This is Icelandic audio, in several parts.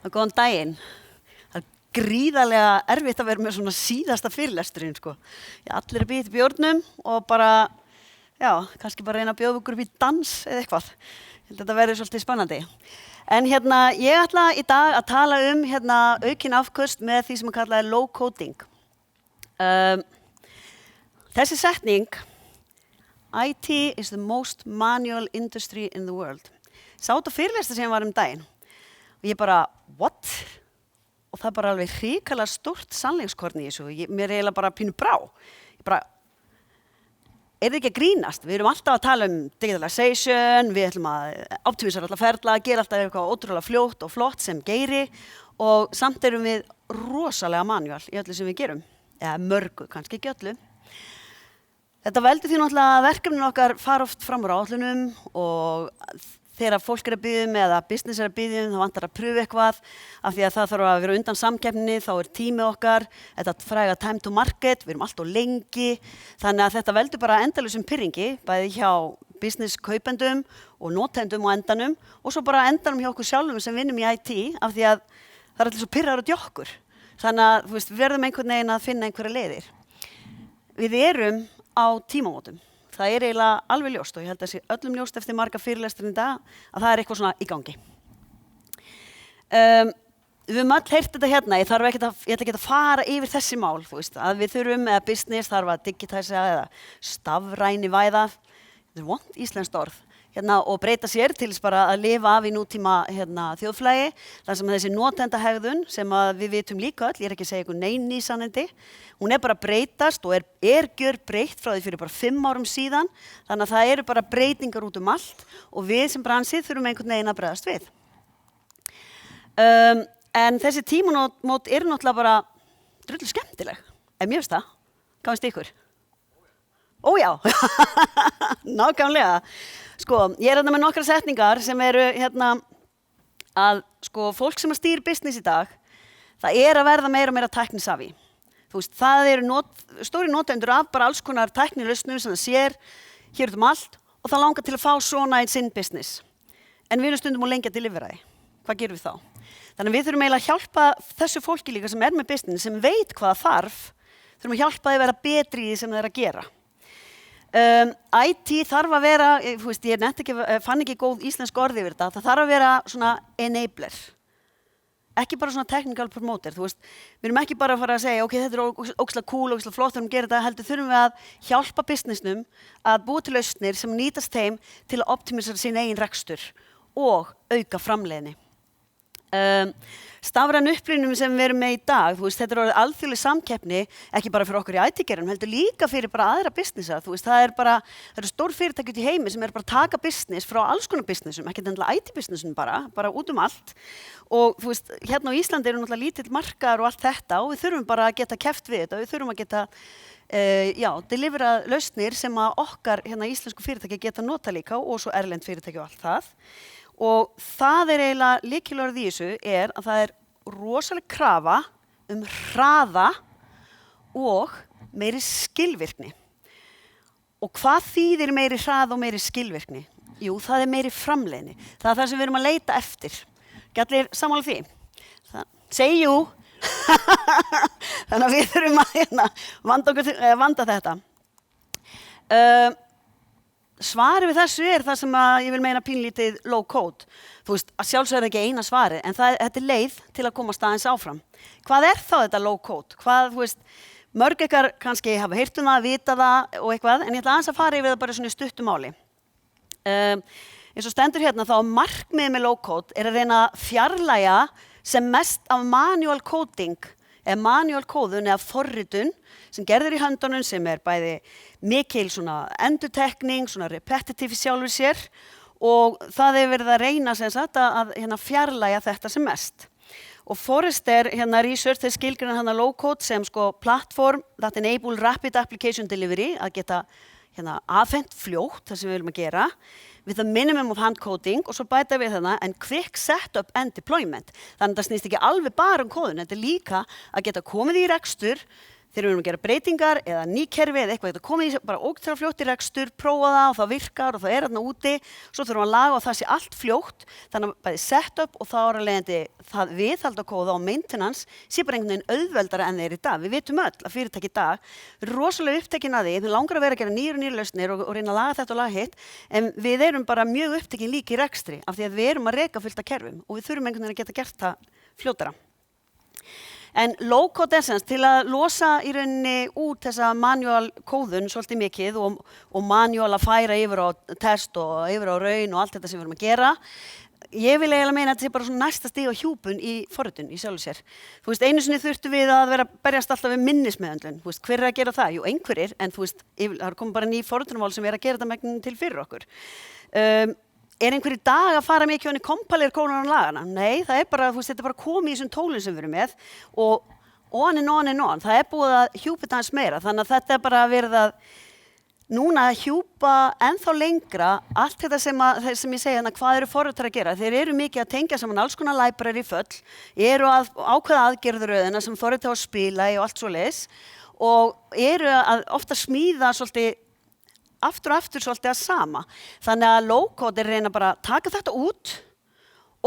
Góðan daginn. Það gríðarlega erfitt að vera með svona síðasta fyrirlesturinn, sko. Allir að bíða til bjórnum og bara, kannski bara reyna að bjóða ykkur upp í dans eða eitthvað. Ég held að þetta verður svolítið spennandi. En ég ætla í dag að tala aukin afköst með því sem kallað er low coding. Þessi setning, IT is the most manual industry in the world. Sá þetta fyrirlestur sem var daginn. Og ég bara, what? Og það bara alveg hrikalega stórt sannleikskorn í þessu. Mér eiginlega bara pínu brá. Ég bara, þið ekki að grínast? Við erum alltaf að tala digitalization, við ætlum að optimisera alla ferla, gera alltaf eitthvað ótrúlega fljótt og flott sem geiri og samt erum við rosalega manual í öllu sem við gerum. Eða mörgu, kannski ekki öllu. Þetta veldur því náttúrulega að verkefnin okkar fara oft fram úr áætlunum og þegar fólk að biðja eða business að biðja þá vantar að pröfa eitthvað af því að það þarf að vera undan samkeppninni, þá tími okkar, þetta fræga time to market, við erum alltof lengi, þannig að þetta veldur bara endalausum pirringi, bæði hjá business kaupendum og notendum á endanum og svo bara endanum hjá okkur sjálfum sem vinnum í IT af því að það allir svo pirrar út í okkur. Þannig að við verðum einhvern veginn að finna einhverja leiðir. Við erum á tímamótum. Það eiginlega alveg ljóst og ég held að sé öllum ljóst eftir marga fyrirlesturinn í dag að það eitthvað svona í gangi. Við höfum öll heyrt þetta hérna, ég ætla ekki að fara yfir þessi mál, að við þurfum eða business þarf að digitæsa eða stafræni væða, þetta er vont íslenskt orð, og breyta sér til þess bara að lifa af í nútíma þjóðflægi, þar sem þessi notendahegðun sem við vitum líka öll, ég er ekki að segja ykkur nein ný sannindi, hún bara breytast og er gjörbreytt frá því fyrir bara 5 árum síðan, þannig að það eru bara breytingar út allt og við sem bransi þurfum einhvern veginn að bregðast við. En þessi tímamót eru náttúrulega bara drullu skemmtileg, mér finnst það. Hvað finnst ykkur? Ó já, nákvæmlega. Sko, ég er með nokkra setningar sem eru að fólk sem stýrir business í dag, það að verða meira og meira tæknisavi. Það eru stóri notendur af bara alls konar tæknilausnum sem það sér hér allt og það langar til að fá svona í sinn business. En við erum stundum og lengi að delivera því. Hvað gerum við þá? Þannig að við þurfum eiginlega að hjálpa þessu fólki líka sem með business, sem veit hvað það þarf, þurfum að hjálpa því að vera betri í því sem það að gera. IT þarf að vera, ég fann ekki góð íslensk orð yfir þetta, það þarf að vera svona enabler. Ekki bara svona technical promoter, við erum ekki bara að fara að segja, ok, þetta ógeðslega cool, ógeðslega flott þegar við gerum þetta, heldur þurfum við að hjálpa businessnum að búa til lausnir sem nýtast þeim til að optimisera sín eigin rekstur og auka framleiðni. Stafræn upplýnum sem við erum með í dag, þetta orðið alþjóðleg samkeppni, ekki bara fyrir okkur í IT-geiranum, heldur líka fyrir bara aðra businessa, það eru stór fyrirtæki út í heimi sem bara taka business frá alls konar businessum, ekki endilega IT-businessum bara út allt og hérna á Íslandi eru náttúrulega lítill markaðar og allt þetta og við þurfum bara að geta keppt við þetta, við þurfum að geta delivera lausnir sem að okkar íslensku fyrirtæki geta nota líka og svo erlend fyrirtæki og allt það. Og það eiginlega lykilorðið í þessu að það rosaleg krafa hraða og meiri skilvirkni. Og hvað þýðir meiri hraða og meiri skilvirkni? Jú, það meiri framleiðni. Það það sem við erum að leita eftir. Ekki allir sammála því? Segi jú. Þannig að við þurfum að vanda þetta. Svarið við þessu það sem ég vil meina pínlítið low code. Að sjálfsögðu ekki eina svarið, en þetta leið til að komast aðeins áfram. Hvað þá þetta low code? Mörg ykkar kannski hafa heyrt það, vita það og eitthvað, en ég ætla aðeins að fara yfir það bara svona í stuttu máli. Eins og stendur hérna þá markmiðið með low code að reyna að fjarlægja sem mest af manual coding, eða manual kóðun eða forritun sem gerður í höndunum sem bæði mikil svona endurtekning, svona repetitive sjálfur sér og það verið að reyna að fjarlægja þetta sem mest. Og Forrester research þeir skilgreina low code sem platform that enable rapid application delivery að geta afhent fljótt það sem við viljum að gera with a minimum of hand coding og svo bæta við and quick setup and deployment. Þannig að það snýst ekki alveg bara kóðun, þetta líka að geta komið í rekstur þegar við erum að gera breytingar eða ný kerfi eða eitthvað, þetta komið í bara ógeðslega fljótt í rekstur, prófa það og það virkar og það er þarna úti, svo þurfum við að laga og það sé allt fljótt, þannig að bæði setup og þá er að leiðandi það viðhaldakóða og maintenance sé bara einhvern veginn auðveldara en þeir í dag. Við vitum öll að fyrirtæki í dag við erum rosalega upptekin að því, við langar að vera að gera nýjar lausnir og reyna að laga þetta og laga hitt, en við erum bara mjög upptekin líka í rekstri af því að við erum að reka fullt af kerfum og við þurfum einhvern veginn að geta gert það fljótara. En low-code essence til að losa í rauninni út þessa manual kóðun svolítið mikið og manual að færa yfir á test og yfir á raun og allt þetta sem við erum að gera. Ég vil eiginlega meina að þetta sé bara svona næsta stig á hjúpun í forritun í sjálfu sér. Þú veist, einu sinni þurftum við að vera berjast alltaf við minnismeðhöndlun. Þú veist, hver er að gera það? Jú, einhverjir, en þú veist, það komið bara ný forritunarmál sem er að gera þetta megnin til fyrir okkur. Er einhver í dag að fara mikið honni kompælir kólunar og lagana? Nei, það er bara, þú veist, þetta er bara komið í þessum tólum sem við erum með og on. Það er búið að hjúpa þetta aðeins meira, þannig að þetta er bara verið að núna hjúpa ennþá lengra allt þetta sem ég segi hérna, hvað eru forritar að gera? Þeir eru mikið að tengja saman alls konar library föll, eru að ákveða aðgerðaröðina sem forritar að spila í og allt svoleiðis og eru að ofta smíða svolítið aftur og aftur svolítið að sama. Þannig að low-code er reyna bara að taka þetta út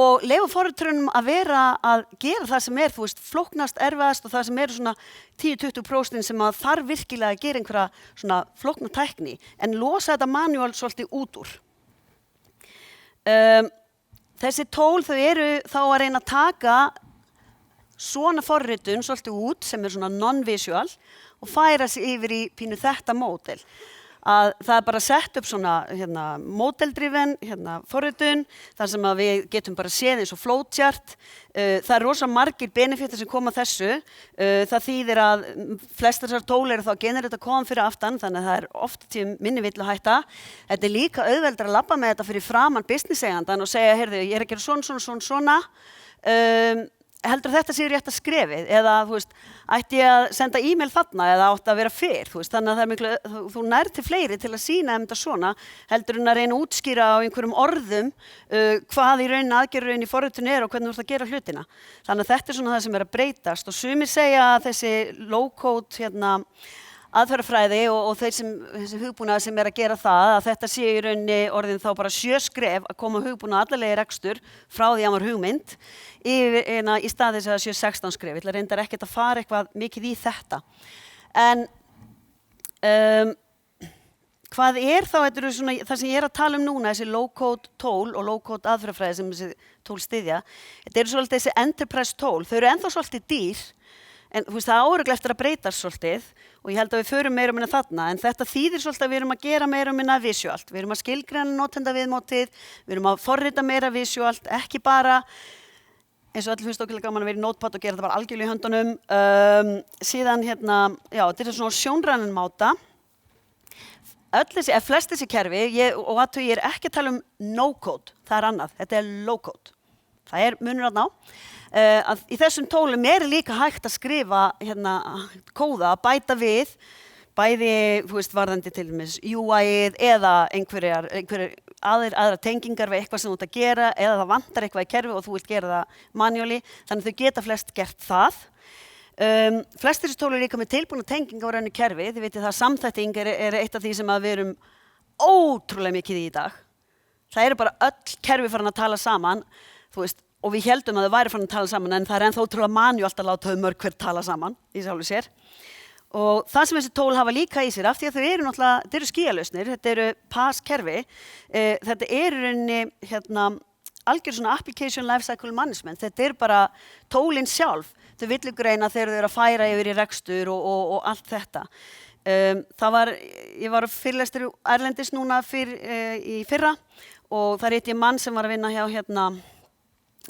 og leyfa forriturunum að vera að gera það sem er, þú veist, flóknast, erfiðast og það sem eru svona 10-20% sem að þarf virkilega að gera einhverja svona flókna tækni, en losa þetta manual svolítið út úr. Þessi tól þau eru þá að reyna að taka svona forritun svolítið út sem er svona non-visual og færa sig yfir í pínu þetta módel. Að það er bara sett upp svona model-driven forritun þar sem að við getum bara séð eins og flowchart. Það er rosa margir benefítar sem koma þessu. Það þýðir að flestar þessar tól eru þá að generata kóðan fyrir aftan, þannig að það er oft tíum minni villuhætta. Þetta er líka auðveldar að labba með þetta fyrir framan business-eigandann og segja, heyrðu, ég er að gera svona. Heldur þetta sé rétt að skrefið eða þú veist, ætti ég að senda e-mail þarna eða átti að vera fyrr, þú veist, þannig að það er miklu, þú nær til fleiri til að sýna þetta svona, heldur en að reyna að útskýra á einhverjum orðum hvað í rauninni aðgerðurinn í forritun er og hvernig þú ert að gera hlutina. Þannig að þetta er svona það sem er að breytast og sumir segja að þessi low-code aðferðafræði og þessi hugbúnaður sem er að gera það, að þetta sé í rauninni orðin þá bara 7 skref að koma hugbúnaður allarlega í rekstur frá því að var hugmynd í stað þess að það sé 16 skref. Ég ætla reyndar ekkert að fara eitthvað mikið í þetta. En hvað er þá, þetta eru svona, það sem ég er að tala núna, þessi low-code tól og low-code aðferðafræði sem þessi tól styðja, þetta eru svolítið þessi enterprise tól, þau eru ennþá svolítið dýr, en þú veist, það áörugglega eftir að breytast svolítið og ég held að við förum meira og minna þarna, en þetta þýðir svolítið að við erum að gera meira og minna visuált. Við erum að skilgreina notendaviðmótið, við erum að forrita meira visuált, ekki bara, eins og allir finnst okkur gaman að vera í Notepad og gera þetta bara algjörlega í höndunum. Síðan þetta er svona sjónrænan máta. Flest þessi kerfi, og ég er ekki að tala um no-code, það er annað, þetta er low-code. Það er munur þarna á. Í þessum tólum er líka hægt að skrifa kóða, bæta við, bæði varðandi til dæmis UI-ið eða einhverjar aðra tengingar við eitthvað sem þú ert að gera eða það vantar eitthvað í kerfi og þú vilt gera það manually, þannig þau geta flest gert það. Flest þessi tól eru líka með tilbúna tengingar á rauninu kerfi, þið vitið það samþætting er eitt af því sem við erum ótrúlega mikið í dag. Það eru bara öll kerfi farin að tala saman, þú veist, og við heldum að þau væri farin að tala saman en það er ennþá ótrúlega manuált að láta þau mörg hver tala saman í sjálfu sér. Og það sem þessi tól hafa líka í sér af því að þau eru náttúrulega, þetta eru skýjalausnir, þetta eru PaaS-kerfi, þetta eru algjör svona application lifecycle management, þetta er bara tólin sjálf, þau villugreina þegar þau eru að færa yfir í rekstur og allt þetta. Ég var fyrirlestur erlendis núna í fyrra og það hitti ég mann sem var að vinna hjá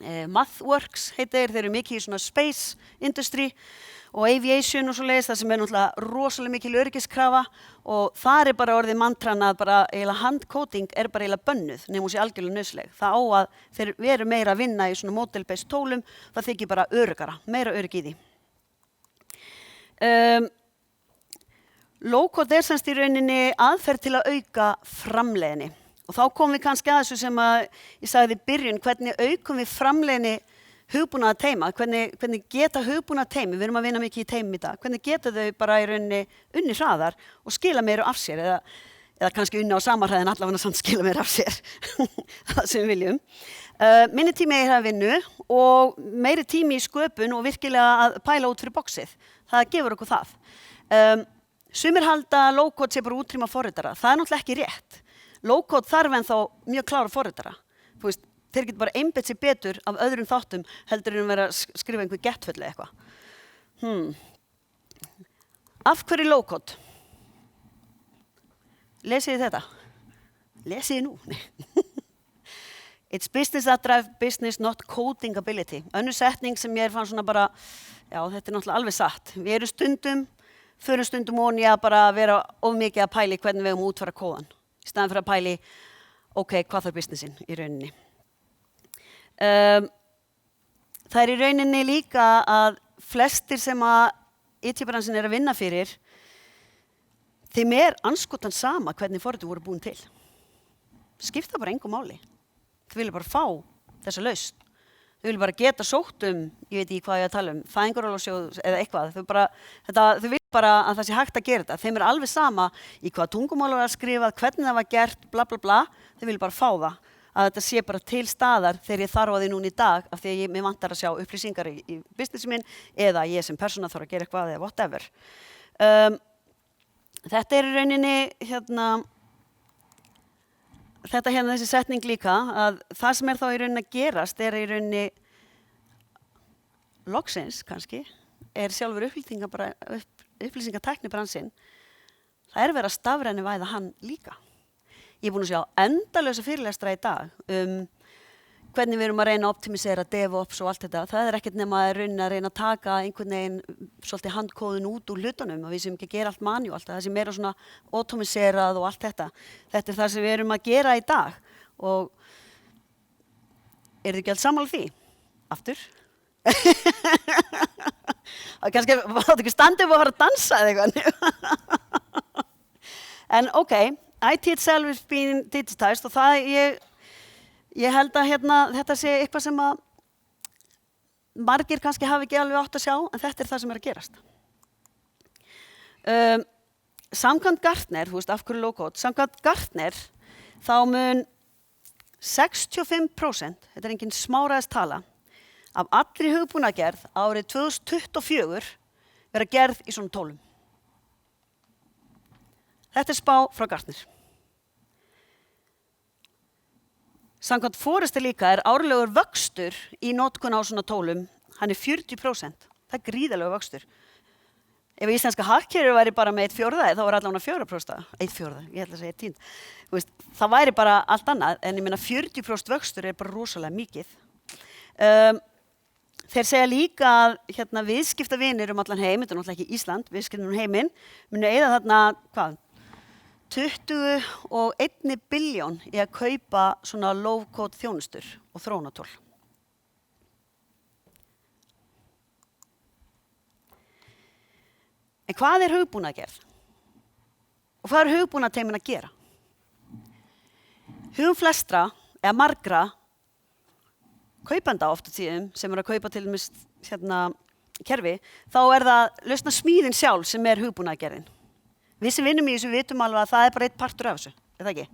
MathWorks heitir, þeir eru mikið í svona space industry og aviation og svoleiðis, það sem er náttúrulega rosalega mikil öryggiskrafa og það er bara orðið mantran að bara eiginlega handcoding er bara eiginlega bönnuð nema hún sé algjörlega nauðsynleg. Það á að þeir veru meira að vinna í svona model-based tólum, það þykir bara öruggara, meira örygg í því. Low-code er semst í rauninni aðferð til að auka framleiðni. Og þá komum við kannski að þessu sem að ég sagði í byrjun, hvernig aukum við framleiðni hugbúnaða teima, hvernig geta hugbúnaða teimi, við erum að vinna mikið í teimum í dag, hvernig geta þau bara í rauninni unni hraðar og skila meiru af sér eða kannski unni á sama hraði en allavega samt skila meiru af sér, það sem við viljum. Minni tími í það vinnu og meiri tími í sköpun og virkilega að pæla út fyrir boxið, það gefur okkur það. Sumir halda low-code sé bara útrýma forritara, það náttúrulega ekki rétt. Low-code þarf ennþá mjög klára forritara, þú veist, þeir geta bara einbeitt sér betur af öðrum þáttum heldur en vera að skrifa einhver getfull eða eitthvað. Af hverju low-code? Lesið þið þetta? Lesið þið nú? It's business that drive business, not coding ability. Önnur setning sem ég fann svona bara, já, þetta er náttúrulega alveg satt. Við erum förum stundum ofan í að bara vera of mikið að pæli hvernig við útfæra kóðan. Í staðan fyrir að pæli, ok, hvað þarf businessin í rauninni? Það er í rauninni líka að flestir sem að IT-bransin er að vinna fyrir, þeim anskotan sama hvernig forritin voru búin til. Skipta bara engu máli. Þau vilja bara fá þessa lausn. Þau vilja bara geta sótt ég veit ekki hvað ég að tala fæðingarorlofssjóð eða eitthvað. Þau vilja bara að það sé hægt að gera þetta. Þeim alveg sama í hvað tungumál var að skrifa, hvernig það var gert, bla bla bla. Þau vilja bara fá það. Að þetta sé bara til staðar þegar ég þarf á því núna í dag af því að mér vantar að sjá upplýsingar í businessi minn eða ég sem persóna þarf að gera eitthvað eða whatever. Þetta er í rauninni þessi setning líka að það sem þá í rauninni að gerast í rauninni loksins kannski sjálfur upplýsingatæknibransinn. Það verið að stafræni væða hann líka. Ég búin að sjá endalausa fyrirlestra í dag hvernig við erum að reyna að optimisera DevOps og allt þetta. Það ekkert nema að reyna að taka einhvern veginn svolítið handkóðun út úr hlutunum og við sem ekki gera allt manuált. Það sé meira svona automiserað og allt þetta. Þetta það sem við erum að gera í dag og þið ekki alls sammála því? Aftur? Kannski var ekki standið upp og fara að dansa eða eitthvað. En ok. IT itself is being digitized og það ég held að þetta sé eitthvað sem að margir kannski hafi ekki alveg átt að sjá en þetta það sem að gerast. Samkvæmt Gartner, þú veist af hverju low-code, samkvæmt Gartner þá mun 65%, þetta engin smáræðis tala, af allri hugbúnaðargerð árið 2024 vera gerð í svona tólum. Þetta spá frá Gartner. Samkvæmt Forrester líka árlegur vöxtur í notkun á svona tólum, hann 40%. Það gríðarlegur vöxtur. Ef íslenska hagkerfið væri bara með 1/4, þá allavega 4%. 1/4, ég ætla að segja 10. Þú veist, það væri bara allt annað, en ég meina 40% vöxtur bara rosalega mikið. Þeir segja líka að viðskiptavinir allan heim, þetta náttúrulega ekki Ísland, viðskiptavinir heiminn, munu eyða þarna, hvað? 21 billjón í að kaupa svona low-code þjónustur og þróunartól. En hvað hugbúnaðargerð? Og hvað hugbúnaðarteymin að gera? Hugum flestra, eða margra, kaupenda oft á tíðum, sem að kaupa til dæmis kerfi, þá það lausna smíðin sjálf sem hugbúnaðargerðin. Við sem vinnum í þessu vitum alveg að það bara einn partur af þessu, það ekki?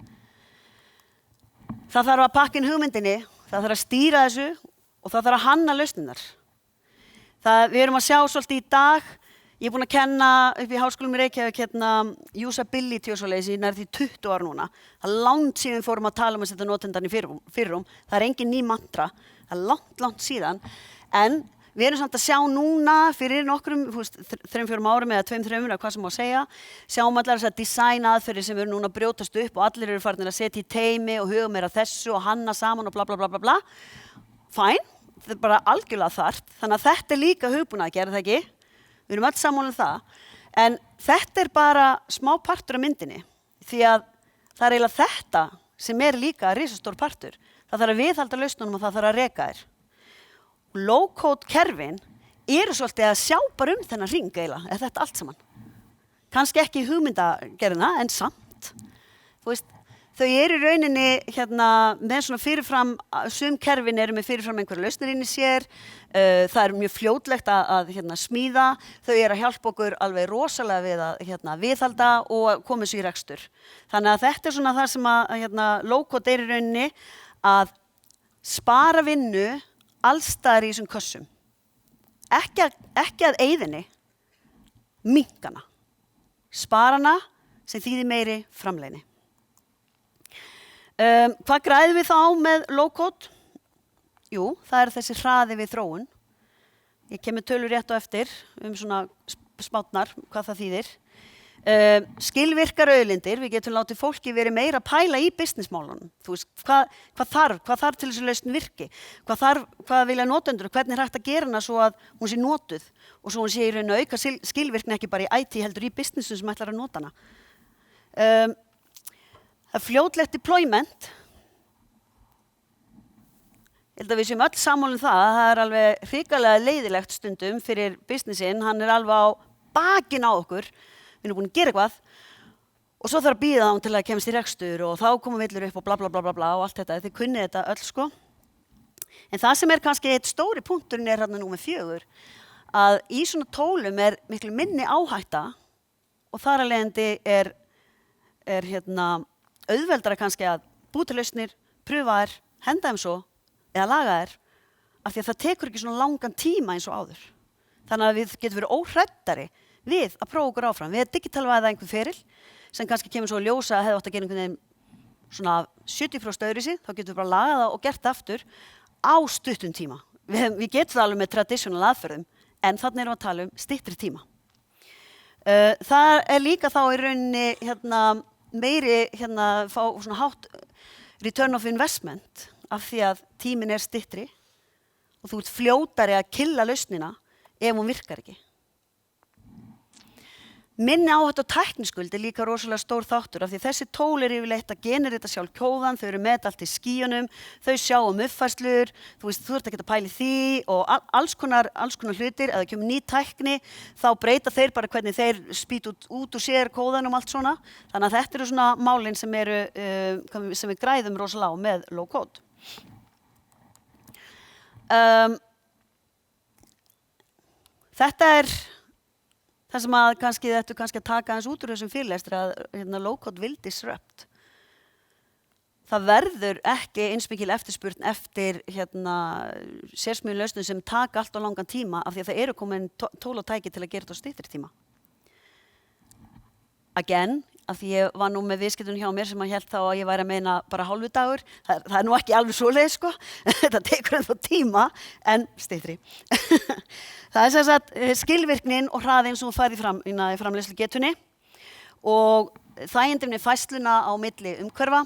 Það þarf að pakka inn hugmyndinni, það þarf að stýra þessu og það þarf að hanna lausnirnar. Við erum að sjá svolítið í dag, ég búin að kenna upp í Háskólum í Reykjavík usability og svoleiðis í nær því 20 ár núna. Það langt síðan við fórum að tala að setja notendan í fyrirrúm, það engin ný mantra, það langt síðan, en við erum samt að sjá núna fyrir nokkrum, 3-4 árum eða 2-3 eða hvað sem má segja, sjáum allar þessar design aðferðir sem eru núna að brjótast upp og allir eru farin að setja í teimi og huga meira þessu og hanna saman og bla bla bla bla bla. Fæn, þetta bara algjörlega þarft, þannig að þetta líka hugbúnaðargerð, það ekki? Við erum öll sammála það, en þetta bara smá partur af myndinni, því að það eiginlega þetta sem líka risastór partur. Það þarf að viðhalda lausnunum og það þarf að reka þér. Low-code kerfin eru svolítið að sjá bara þennan hring eiginlega, eða þetta allt saman. Kannski ekki hugmyndagerðina, en samt. Þú veist, þau eru í rauninni með svona fyrirfram, sum kerfin eru með fyrirfram einhverja lausnir inn í sér, það er mjög fljótlegt að smíða, þau eru að hjálpa okkur alveg rosalega við að viðhalda og koma sér í rekstur. Þannig að þetta er svona það sem að low-code er í rauninni að spara vinnu allstaðar í þessum kössum. Ekki að eyðinni, minnkana. Sparana sem þýðir meiri framleiðni. Hvað græðum við þá með low-code? Jú, það er þessi hraði við þróun. Ég kem með tölur rétt á eftir svona spátnar, hvað það þýðir. Skilvirkar auðlindir, við getum látið fólki verið meira að pæla í businessmálunum. Þú veist, hvað þarf til þessu lausn virki? Hvað vilja notendur? Hvernig er hægt að gera hana svo að hún sé notuð? Og svo hún sé í raun að auka skilvirkni ekki bara í IT heldur í businessu sem ætlar að nota hana. Það er fljótlegt deployment. Ég held að við séum öll sammála það að það er alveg hrikalega leiðilegt stundum fyrir businessin. Hann er alveg á bakinn á okkur. Við erum búin að gera eitthvað og svo þarf að bíða þá til að kemst í rekstur og þá koma villur upp og bla bla bla bla bla og allt þetta. Þið kunnið þetta öll sko. En það sem er kannski eitt stóri punkturinn er hérna númer 4 að í svona tólum er miklu minni áhætta og þar af leiðandi er auðveldara kannski að búa til lausnir, pröfa þær, henda þeim svo eða laga þær af því að það tekur ekki svona langan tíma eins og áður. Þannig að við getum verið óhræddari við að prófa okkur áfram. Við digitalvæða einhver feril sem kannski kemur svo að ljósa að hefði átt að gera einhvern veginn svona 70% öðruvísi, þá getum við bara lagað það og gert það aftur á stuttum tíma. Við getum það alveg með traditional aðferðum en þannig erum við að tala styttri tíma. Það er líka þá í rauninni meiri fá svona hátt return of investment af því að tíminn er styttri og þú ert fljótari að killa lausnina ef hún virkar ekki. Minni áhætta og tækniskuld er líka rosalega stór þáttur af því þessi tól er yfirleitt að generita sjálf kóðan, þau eru með allt í skýjunum, þau sjá uppfærslur, þú ert ekki að pæla í því og alls konar hlutir, ef það kemur ný tækni, þá breyta þeir bara hvernig þeir spýta út úr sér kóðan allt svona. Þannig að þetta eru svona málin sem við græðum rosalega á með low code. Þetta er það sem að kannski að taka aðeins út úr þessum fyrirlestri að low-code will disrupt. Það verður ekki eins mikil eftirspurn eftir sérsmíðum lausnum sem taka allt á langan tíma af því að það eru komin tól og tæki til að gera þetta á styttri tíma. Again, af því ég var nú með viðskiptunum hjá mér sem að hélt þá að ég væri að meina bara hálfu dagur. Það er nú ekki alveg svoleiðis sko. Þetta tekur ennþá tíma en styttri. Það er sem sagt skilvirknin og hraðinn sem þú færði fram í framleiðslugetunni og þægindin við færsluna á milli umhverfa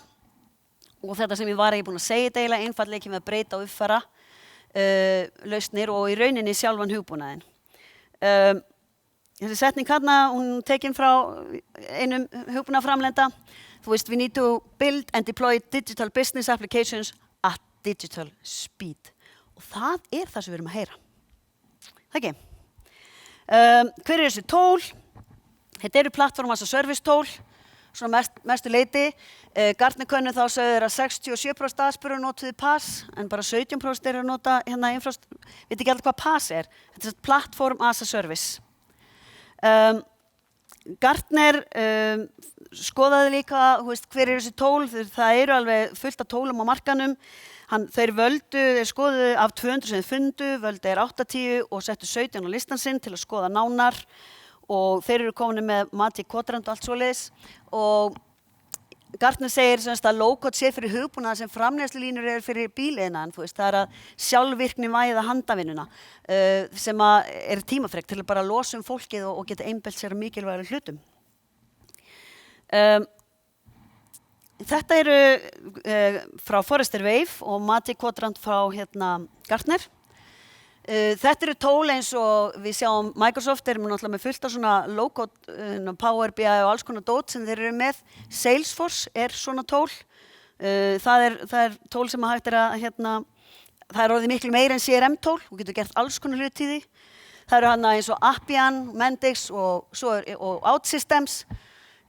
og þetta sem ég var ekki búin að segja eiginlega einfaldlega ekki með að breyta og uppfæra lausnir og í rauninni sjálfan hugbúnaðinn. Þessi setning hérna, hún tekin frá einum hugbúnaðarframleiðanda. Þú veist, we need to build and deploy digital business applications at digital speed. Og það er það sem við erum að heyra. Það ekki. Hver er þessi tól? Þetta eru platform as a service tól, svona mestu leyti. Gartner-könnun þá sögðu þeir að 67% aðspurður notuðu PaaS, en bara 17% eru að nota veit ekki alltaf hvað PaaS er. Þetta er platform as a service. Gartner skoðaði líka, hver er þessi tól? Það eru alveg fullt af tólum á markanum. Þeir skoðuðu af 200 sem þeir fundu, völdu 80 og settu 17 á listan sinn til að skoða nánar og þeir eru komin með Magic Quadrant og allt svoleiðis og Gartner segir að low-code sé fyrir hugbúnað sem framleiðslulínur eru fyrir bíliðnaðinn, það er að sjálfvirkni væða handavinnuna sem er tímafrekt til að bara losa fólkið og geta einbeitt sér að mikilvægari hlutum. Þetta eru frá Forrester Wave og Magic Quadrant frá Gartner. Þetta eru tól eins og við sjáum Microsoft er náttúrulega með fullt af svona low-code, Power BI og alls konar dót sem þeir eru með. Salesforce er svona tól. Það er tól sem hægt að það er orðið miklu meira en CRM tól. Þú getur gert alls konar hluti í því. Það eru eins og Appian, Mendix og OutSystems.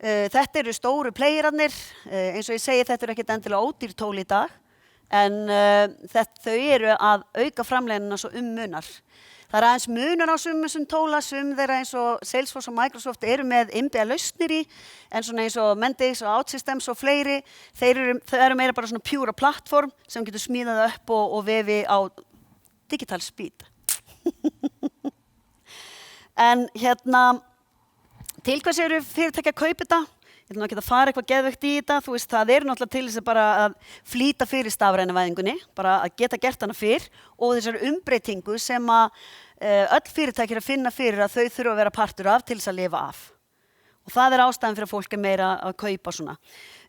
Þetta eru stóru playerarnir, eins og ég segi þetta eru ekkert endilega ódýr tól í dag, en þau eru að auka framleiðnina svo munar. Það er aðeins munur á þessum tóla, þeirra eins og Salesforce og Microsoft eru með innbyggðar lausnir í, en svona eins og Mendix og OutSystems og fleiri, þau eru meira bara svona pjúra plattform sem getur smíðað upp og vefi á digital speed. En til hvers eru fyrirtæki að kaupa þetta? Ég ætla ekki að fara eitthvað geðveikt í þetta, þú veist, það er náttúrulega til þess að bara að flýta fyrir stafrænavæðingunni, bara að geta gert hana fyrr og þessar umbreytingu sem að öll fyrirtæki að finna fyrir að þau þurfa að vera partur af til þess að lifa af. Og það er ástæðan fyrir að fólk er meira að kaupa svona.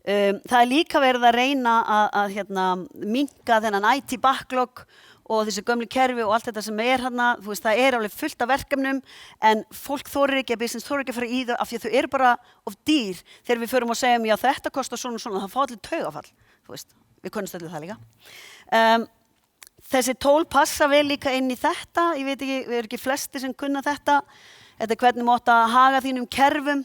Það er líka verið að reyna að minnka þennan IT backlog og þessi gömlu kerfi og allt þetta sem er hérna, þú veist, það er alveg fullt af verkefnum en fólk þorir ekki að business þorir ekki að fara í þau af því að þau eru bara of dýr þegar við förum og segjum já þetta kostar svona og svona, það fá allir taugafall, þú veist, við kunnumst allir það líka. Þessi tól passa vel líka inn í þetta, ég veit ekki, við erum ekki flesti sem kunna þetta er hvernig mátt að haga þínum kerfum,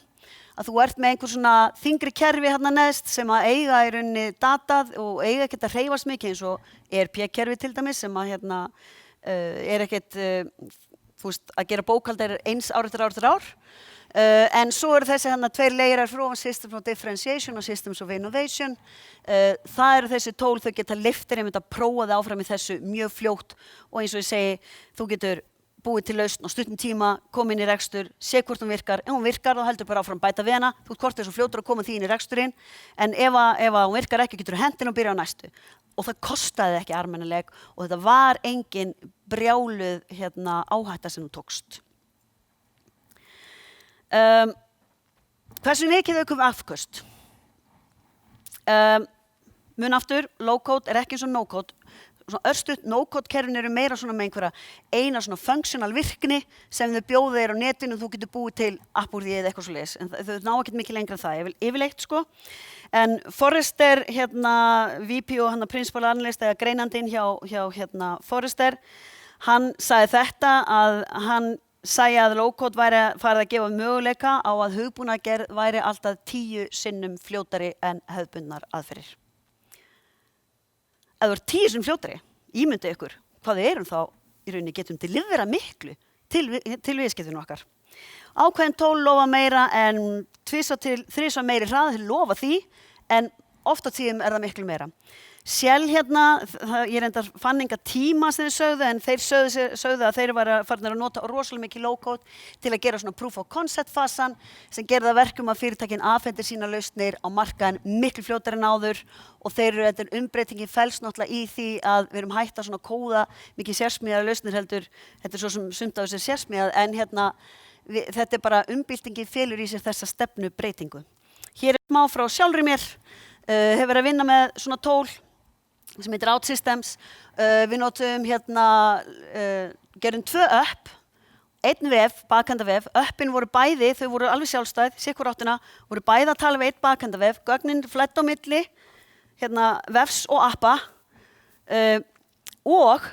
að þú ert með einhver svona þyngri kerfi hérna neðst sem að eiga í rauninni datað og eiga ekkert að hreyfast mikið eins og ERP-kerfi til dæmis sem að er ekkert þú veist, að gera bókhald eins ár eftir ár eftir ár. En svo eru þessi tveir leyerar fyrir ofan Systems of Differentiation og Systems of Innovation. Það eru þessi tól, þau geta lyftir einmitt að prófa það áfram í þessu mjög fljótt og eins og ég segi, þú getur búið til lausn á stuttum tíma, koma inn í rekstur, sé hvort hún virkar. Ef hún virkar þá heldur bara áfram bæta við hana. Þú ert hvort svo fljótur að koma því inn í reksturinn. En ef hún virkar ekki, getur þú hendin og byrja á næstu. Og það kostaði ekki armennileg og þetta var engin brjáluð áhætta sem þú tókst. Hversu mikið aukum afköst? Mun aftur, low-code er ekki eins og no-code. Örstutt no-code-kerfin eru meira svona með einhverja eina svona functional virkni sem þau bjóða þér á netinu og þú getur búið til app úr því eða eitthvað svoleiðis. En þau ná ekkert mikið lengra en það, yfirleitt sko. En Forrester, VP og Principal Analyst eða greinandinn hjá Forrester, hann sagði þetta að hann sagði að low-code væri farið að gefa möguleika á að hugbúnaðargerð væri alltaf 10 sinnum fljótari en hefðbundnar aðferðir. Ef þú ert 10 sinnum fljótari, ímyndið ykkur hvað við erum þá í rauninni getum delivera miklu til viðskiptinu okkar. Ákveðin tól lofa meira en 2 til 3 meiri hraða til lofa því en oft á tíðum er það miklu meira. Shell ég reyndar fann enga tíma sem þeir sögðu en þeir sögðu að þeir var farnir að nota rosalega mikið low-code til að gera svona proof of concept fasan sem gerði það verkum að fyrirtækin afhendir sína lausnir á markaðin miklu fljótar en áður og þetta umbreytingin felst náttúrulega í því að við erum hætt að svona kóða mikið sérsmíðaðar lausnir heldur, þetta er svo sem sumt af þessi sérsmíðað en þetta er bara umbyltingin felur í sér þessa stefnubreytingu. Hér er smá frá sjálfri mér, hefur verið að vinna með svona tól sem heitir OutSystems. Við notum gerum 2 upp, 1 vef, bakendavef. Uppin voru bæði, þau voru alveg sjálfstæð, sitt hvor áttina, voru bæði að tala við 1 bakendavef, gögnin flætt á milli, vefs og appa. Og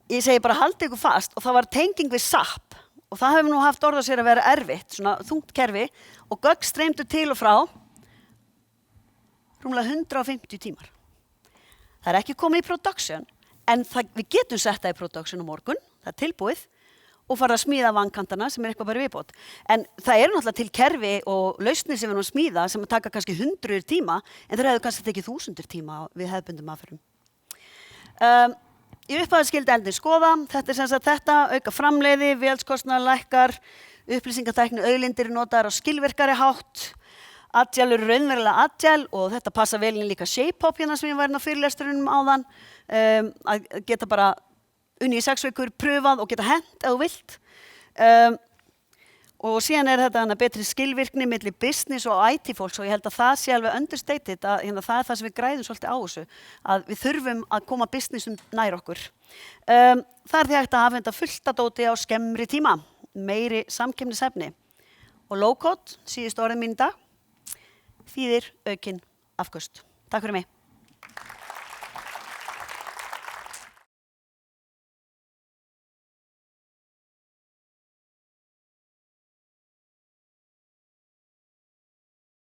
ég segi bara haldið ykkur fast og það var tenging við SAP og það hefur nú haft orð á sér að vera erfitt, svona þungt kerfi og gögn streymdu til og frá rúmlega 150 tímar. Það er ekki komið í production, en við getum sett það í production á morgun, það er tilbúið, og farið að smíða vankantana sem er eitthvað bara viðbót. En það eru náttúrulega til kerfi og lausnir sem við erum að smíða sem taka kannski 100 tíma, en þeir hefðu kannski tekið 1000 tíma við hefðbundum aðferðum. Í upphafi skyldi eldin skoða, þetta er sem sagt þetta, auka framleiði, vélskostnaður lækkar, upplýsingatækni auðlindir notaðar á skilvirkari hátt, Agile eru raunverulega Agile og þetta passa vel inn líka Shape-Up sem ég var á fyrirlesturunum áðan, að geta bara unnið í 6 vikur, pröfað og geta hent ef þú vilt. Og síðan er þetta betri skilvirkni milli business og IT fólks og ég held að það sé alveg understated að það er það sem við græðum svolítið á þessu, að við þurfum að koma businessum nær okkur. Það er því hægt að afhenda fullt af dóti á skemmri tíma, meiri samkeppnishæfni. Og low-code, síðustu orðin mín í dag, þýðir aukin afköst. Takk fyrir mig.